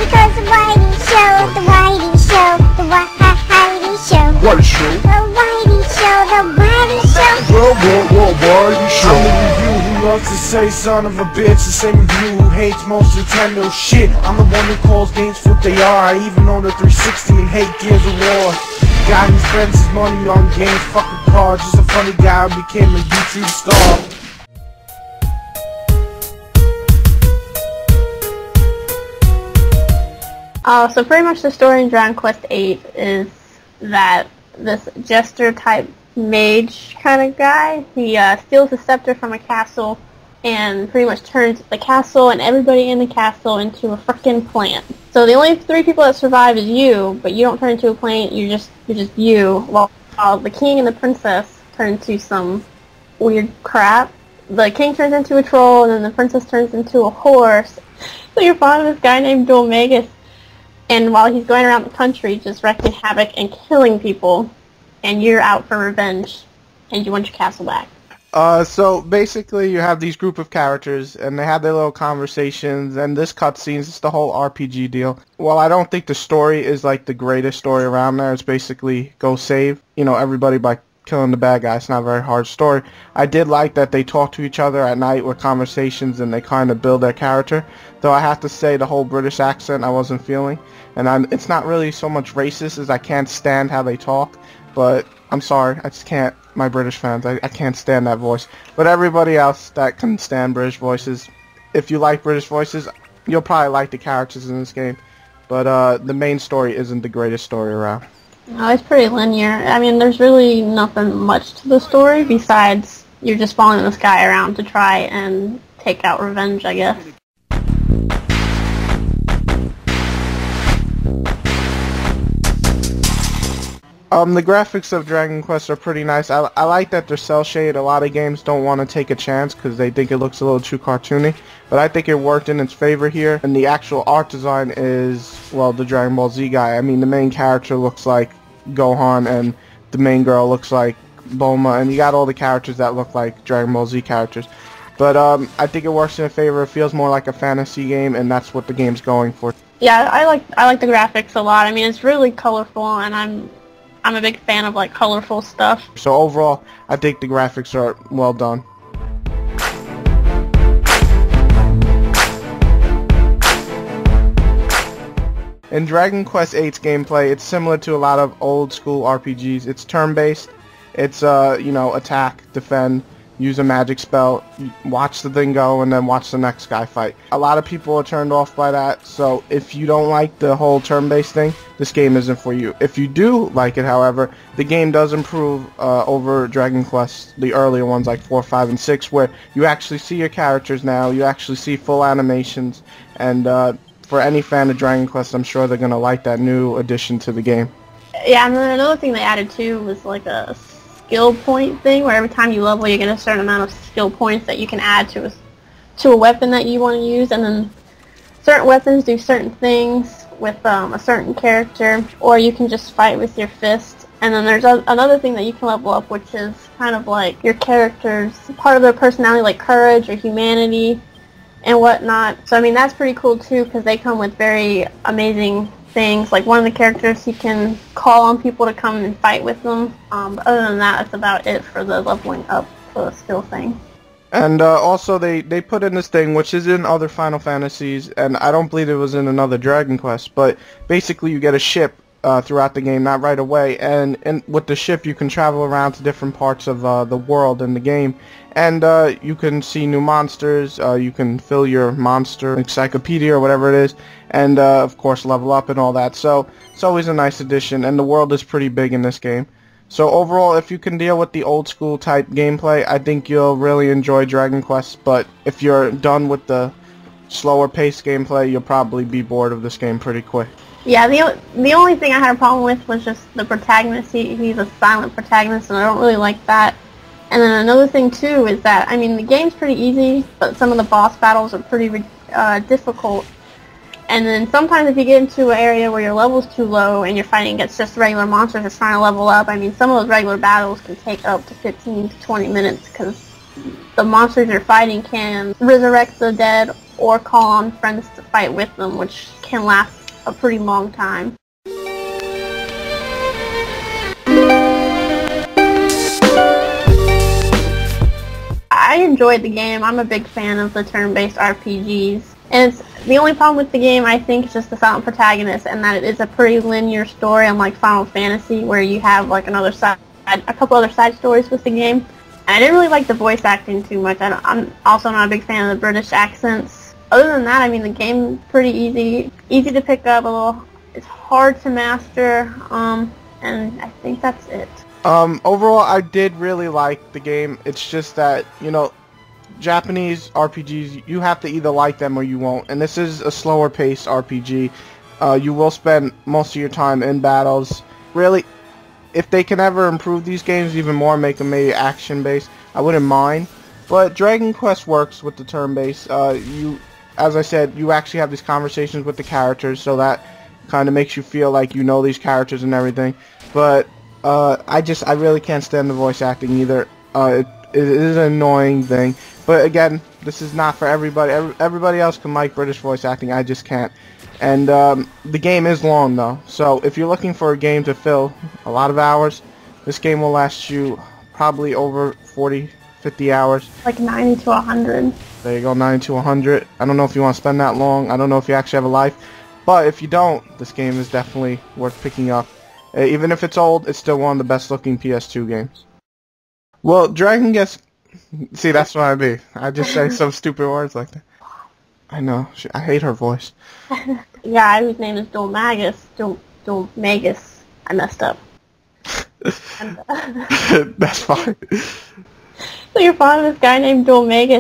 Because the Whitey Show, the Whitey Show, the Whitey Show. Whitey Show. The Whitey Show, the Whitey Show. Whitey Show. I'm the review who loves to say son of a bitch. The same review who hates most Nintendo shit. I'm the one who calls games for what they are. I even own the 360 and hate Gears of War. Guy who spends his money on games, fucking cards. Just a funny guy who became a YouTube star. So pretty much the story in Dragon Quest VIII is that this jester-type mage kind of guy, he steals the scepter from a castle and pretty much turns the castle and everybody in the castle into a frickin' plant. So the only 3 people that survive is you, but you don't turn into a plant, you're just you, while the king and the princess turn into some weird crap. The king turns into a troll and then the princess turns into a horse. So you're following this guy named Magus. And while he's going around the country just wreaking havoc and killing people, and you're out for revenge, and you want your castle back. So basically you have these group of characters, and they have their little conversations, and this cutscenes, it's the whole RPG deal. While I don't think the story is like the greatest story around there, it's basically go save, everybody by killing the bad guy. It's not a very hard story. I did like that they talk to each other at night with conversations, and they kind of build their character. Though I have to say the whole British accent I wasn't feeling. And it's not really so much racist as I can't stand how they talk, but I'm sorry, I just can't, my British fans, I can't stand that voice. But everybody else that can stand British voices, if you like British voices, you'll probably like the characters in this game. But the main story isn't the greatest story around. No, it's pretty linear. I mean, there's really nothing much to the story besides you're just following this guy around to try and take out revenge, I guess. The graphics of Dragon Quest are pretty nice. I like that they're cel-shaded. A lot of games don't want to take a chance because they think it looks a little too cartoony. But I think it worked in its favor here. And the actual art design is, well, the Dragon Ball Z guy. I mean, the main character looks like Gohan and the main girl looks like Bulma. And you got all the characters that look like Dragon Ball Z characters. But I think it works in favor. It feels more like a fantasy game, and that's what the game's going for. Yeah, I like the graphics a lot. I mean, it's really colorful, and I'm a big fan of like colorful stuff. So overall, I think the graphics are well done. In Dragon Quest VIII's gameplay, it's similar to a lot of old school RPGs. It's turn-based. It's attack, defend, use a magic spell, watch the thing go, and then watch the next guy fight. A lot of people are turned off by that, so if you don't like the whole turn-based thing, this game isn't for you. If you do like it, however, the game does improve over Dragon Quest, the earlier ones like 4, 5, and 6, where you actually see your characters now, you actually see full animations, and for any fan of Dragon Quest, I'm sure they're going to like that new addition to the game. Yeah, and then another thing they added too was like a skill point thing, where every time you level you get a certain amount of skill points that you can add to a weapon that you want to use, and then certain weapons do certain things with a certain character, or you can just fight with your fist. And then there's another thing that you can level up, which is kind of like your character's part of their personality, like courage or humanity and whatnot. So I mean, that's pretty cool too, because they come with very amazing things. Like one of the characters, he can call on people to come and fight with them. But other than that, that's about it for the leveling up for the skill thing. And also they put in this thing, which is in other Final Fantasies, and I don't believe it was in another Dragon Quest, but basically you get a ship throughout the game, not right away, and with the ship you can travel around to different parts of the world in the game, and you can see new monsters, you can fill your monster encyclopedia or whatever it is, and of course level up and all that. So it's always a nice addition, and the world is pretty big in this game. So overall, if you can deal with the old school type gameplay, I think you'll really enjoy Dragon Quest. But if you're done with the slower paced gameplay, you'll probably be bored of this game pretty quick. Yeah, the only thing I had a problem with was just the protagonist. He's a silent protagonist, and I don't really like that. And then another thing too is that, I mean, the game's pretty easy, but some of the boss battles are pretty difficult. And then sometimes if you get into an area where your level's too low and you're fighting against just regular monsters just trying to level up, I mean, some of those regular battles can take up to 15 to 20 minutes because the monsters you're fighting can resurrect the dead or call on friends to fight with them, which can last a pretty long time. I enjoyed the game. I'm a big fan of the turn-based RPGs. And it's the only problem with the game, I think, is just the silent protagonist, and that it is a pretty linear story, unlike Final Fantasy, where you have like a couple other side stories with the game. And I didn't really like the voice acting too much. I'm also not a big fan of the British accents. Other than that, I mean, the game's pretty easy to pick up. It's hard to master, and I think that's it. Overall, I did really like the game. It's just that, Japanese RPGs, you have to either like them or you won't. And this is a slower paced RPG. You will spend most of your time in battles. Really, if they can ever improve these games even more, make them maybe action based, I wouldn't mind. But Dragon Quest works with the turn based. As I said, you actually have these conversations with the characters, so that kind of makes you feel like you know these characters and everything. But I really can't stand the voice acting either. It is an annoying thing. But again, this is not for everybody. Everybody else can like British voice acting. I just can't. And the game is long though. So if you're looking for a game to fill a lot of hours, this game will last you probably over 40, 50 hours. Like 90 to 100. There you go, 90 to 100. I don't know if you want to spend that long. I don't know if you actually have a life. But if you don't, this game is definitely worth picking up. Even if it's old, it's still one of the best looking PS2 games. Well, Dragon Quest... See, that's what I be. I just say some stupid words like that. I know. I hate her voice. Yeah, whose name is Dulmagus. Dulmagus. I messed up. That's fine. So you're fond of this guy named Dulmagus.